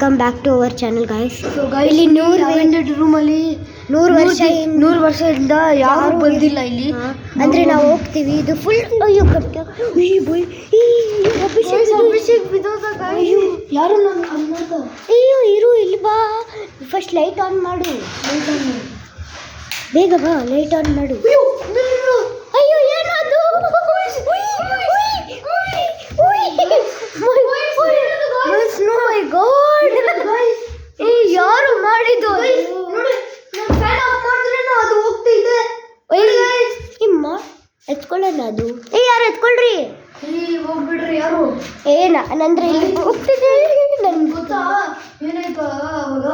Welcome back to our channel guys. ಇಲ್ಲಿ 100 ರೂಮಲ್ಲಿ 100 ವರ್ಷದಿಂದ ಯಾರು ಬಂದಿಲ್ಲ ಇಲ್ಲಿ. ಅಂದ್ರೆ ನಾವು ಹೋಗ್ತೀವಿ. ಇದು ಫುಲ್ ಅಯ್ಯೋ ಯಾರು ಅಯ್ಯೋ ಇರು ಇಲ್ಲಿ ಬಾ. ಫಸ್ಟ್ ಲೈಟ್ ಆನ್ ಮಾಡು, ಬೇಗ ಬಾ, ಲೈಟ್ ಆನ್ ಮಾಡು. ಅಯ್ಯೋ ಏನದು? ಯಾರು ಮಾಡಿದ್ದು? ಎತ್ಕೊಳ್ಳೋಣ ಅದು. ಯಾರು ಎತ್ಕೊಳ್ರಿ, ಹೋಗ್ಬಿಡ್ರಿ. ಯಾರು ನಾನಂದ್ರೆ ಇಲ್ಲಿ ಹೋಗ್ತಿದ್ದೆ. ನನ್ಗೆ ಗೊತ್ತಾ ಏನಾಯ್ತು ಅವಾಗ?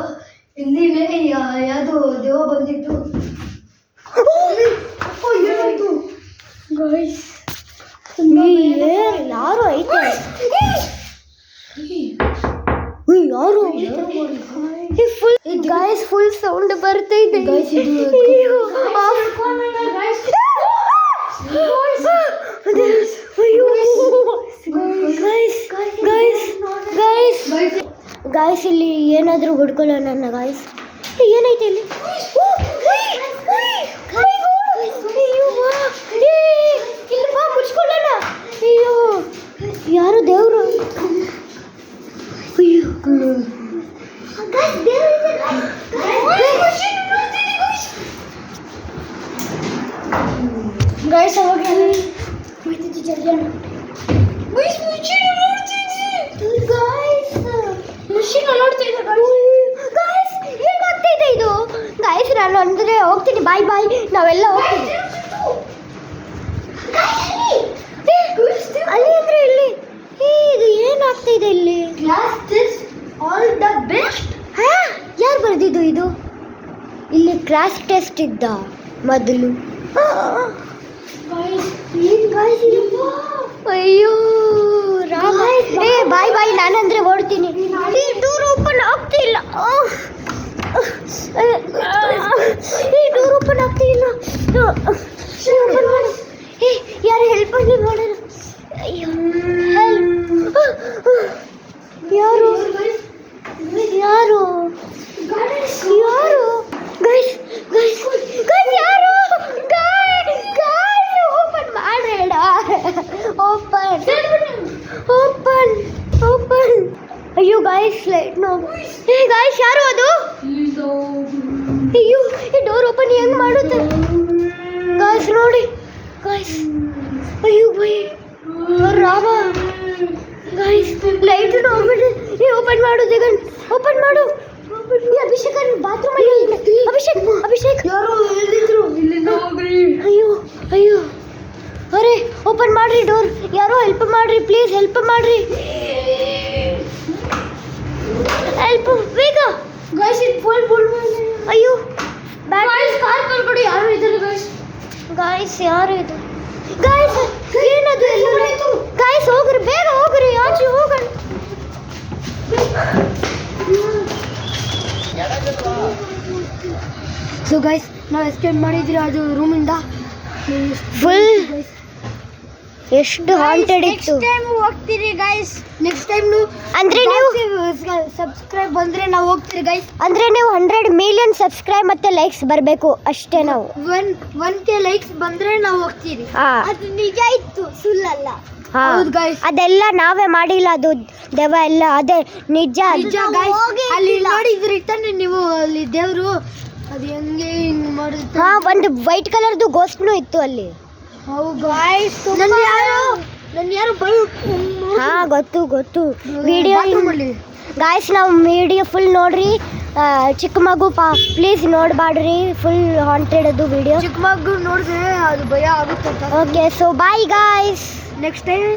ಇಲ್ಲಿನೇ ಯಾವ್ದು ದೇವ ಬಂದಿತ್ತು. ಏನಾಯ್ತು ಗೈಸ್? ಯಾರು ಐತೆ? ಯಾರು? ಫುಲ್ ಗಾಯ್ಸ್, ಫುಲ್ ಸೌಂಡ್ ಬರ್ತೈತೆ. ಗಾಯ್ಸ್ ಇಲ್ಲಿ ಏನಾದರೂ ಹುಡ್ಕೊಳ್ಳೋಣ ಗಾಯ್ಸ್. ಏನೈತೆ ಇಲ್ಲಿ? ಇಲ್ಲಿ ಬಾ, ಮುಚ್ಕೊಳ್ಳೋಣ. ಅಯ್ಯೋ ಯಾರು ದೇವರು? ಅಯ್ಯೋ ಗೈಸ್ ಅವಾಗ ಏನಾಗ್ತಿದೆ ಇದು? ಗಾಯ್ಸ್ ನಾನು ಅಂದ್ರೆ ಹೋಗ್ತೀನಿ. ಬಾಯ್ ಬಾಯ್, ನಾವೆಲ್ಲ ಹೋಗ್ತೀವಿ. ಅಲ್ಲಿ ಅಂದ್ರೆ ಇಲ್ಲಿ ಇದು ಏನಾಗ್ತಿದೆ ಇಲ್ಲಿ? All the best. ಯಾರು ಬರ್ದಿದ್ದು ಇದು? ಇಲ್ಲಿ ಕ್ಲಾಸ್ ಟೆಸ್ಟ್ ಇದ್ದ ಮೊದಲು. ಅಯ್ಯೋ ರಾಮ. ಬಾಯ್ ಬಾಯ್, ನಾನಂದ್ರೆ ಓಡ್ತೀನಿ. ಈ ಡೋರ್ ಓಪನ್ ಆಗ್ತಿಲ್ಲ. ಈ ಡೋರ್ ಓಪನ್ ಆಗ್ತಿಲ್ಲ. ಯಾರು ಹೆಲ್ಪ್ ಮಾಡಿ ಮಾಡೋಣ. ಅಯ್ಯೋ ಯಾರು ಯಾರು ಯಾರು? ಗೈಸ್ ಗೈಸ್ ಗೈಸ್ ಯಾರು? ಓಪನ್ ಮಾಡಬೇಡ. Open open open. ಅಯ್ಯೋ ಗಾಯ್ಸ್ ಲೈಟ್ ನೋವು. ಗಾಯ್ಸ್ ಯಾರು ಅದು? ಅಯ್ಯೋ ಈ ಡೋರ್ ಓಪನ್ ಹೆಂಗ್ ಮಾಡುತ್ತೆ ಗಾಯ್ಸ್? ನೋಡಿ ಗಾಯ್ಸ್. ಅಯ್ಯೋ ಬೈ ರಾಮ. ಗಾಯ್ಸ್ ಲೈಟ್ ನೋಡ್ಬಿಟ್ಟು ಓಪನ್ ಮಾಡು. ಜಗನ್ ಓಪನ್ ಮಾಡು. ಅಭಿಷೇಕ್ ಬಾತ್ರೂಮ್ ಅಲ್ಲಿ. ಅಭಿಷೇಕ್ ಯಾರು ಹೇಳಿದ್ರು ಇಲ್ಲಿಂದ ಹೋಗ್ರಿ. ಅಯ್ಯೋ ಅಯ್ಯೋ ಅರೆ ಓಪನ್ ಮಾಡ್ರಿ ಡೋರ್. ಯಾರೋ ಹೆಲ್ಪ್ ಮಾಡ್ರಿ, ಪ್ಲೀಸ್ ಹೆಲ್ಪ್ ಮಾಡ್ರಿ. ಹೆಲ್ಪ್ ಬೇಗ ಗೈಸ್. ಇದು ಫುಲ್ ಅಯ್ಯೋ ಗೈಸ್ ಕಾರ್ ಕಳ್ಕೊಡಿ. ಯಾರು ಇದ್ದಾರೆ ಗೈಸ್? ಗಾಯ್ಸ್ ಯಾರು ಇದು? ಗಾಯ್ಸ್ ಏನದು? ಗಾಯ್ಸ್ ಹೋಗ್ರಿ, ಬೇಗ ಹೋಗ್ರಿ, ಆಚೆ ಹೋಗೋಣ. ಸೊ ಗೈಸ್ ನಾವು ಎಸ್ಕೇಪ್ ಮಾಡಿದ್ರಿ ಅದು ರೂಮಿಂದ. ಫುಲ್ ಎಷ್ಟು ಹಾಂಟೆಡ್ ಇತ್ತು. ನೆಕ್ಸ್ಟ್ ಟೈಮ್ ಹೋಗ್ತೀರಿ ಗೈಸ್. ನೆಕ್ಸ್ಟ್ ಟೈಮ್ ಅಂದ್ರೆ ನೀವು ಸಬ್ಸ್ಕ್ರೈಬ್ ಬಂದ್ರೆ ನಾವು ಹೋಗ್ತೀರಿ ಗೈಸ್. ಅಂದ್ರೆ ನೀವು 100 ಮಿಲಿಯನ್ ಸಬ್ಸ್ಕ್ರೈಬ್ ಮತ್ತೆ ಲೈಕ್ಸ್ ಬರಬೇಕು ಅಷ್ಟೇ. ನಾವು 1K ಲೈಕ್ಸ್ ಬಂದ್ರೆ ನಾವು ಹೋಗ್ತೀರಿ. ಅದು ನಿಜ ಇತ್ತು, ಸುಳ್ಳಲ್ಲ. ಹೌದು ಗೈಸ್, ಅದೆಲ್ಲ ನಾವೇ ಮಾಡಿಲ್ಲ, ಅದು ದೆವ್ವ ಎಲ್ಲ ಅದೇ ನಿಜ. ಅಲ್ಲಿ ನೋಡಿದ್ರಿ ತಾನೆ ನೀವು, ಅಲ್ಲಿ ದೇವ್ರು ಅದು ಹೆಂಗೆ ಹಿಂಗ್ ಮಾಡುತ್ತೆ. ಒಂದು ವೈಟ್ ಕಲರ್ದು ಗೋಸ್ಟ್ನು ಇತ್ತು ಅಲ್ಲಿ. ಹೌದು ಗೈಸ್. ನನ್ನ ಯಾರು ಗೊತ್ತು ವಿಡಿಯೋ ಗಾಯ್ಸ್. ನಾವು ವಿಡಿಯೋ ಫುಲ್ ನೋಡ್ರಿ. ಚಿಕ್ಕ ಮಗು ಪ್ಲೀಸ್ ನೋಡಬೇಡ್ರಿ, ಫುಲ್ ಹಾಂಟೆಡ್ ಅದು ವಿಡಿಯೋ. ಚಿಕ್ಕ ಮಗು ನೋಡಿದ್ರೆ ಅದು ಭಯ ಆಗುತ್ತೆ. Okay, so bye guys. Next time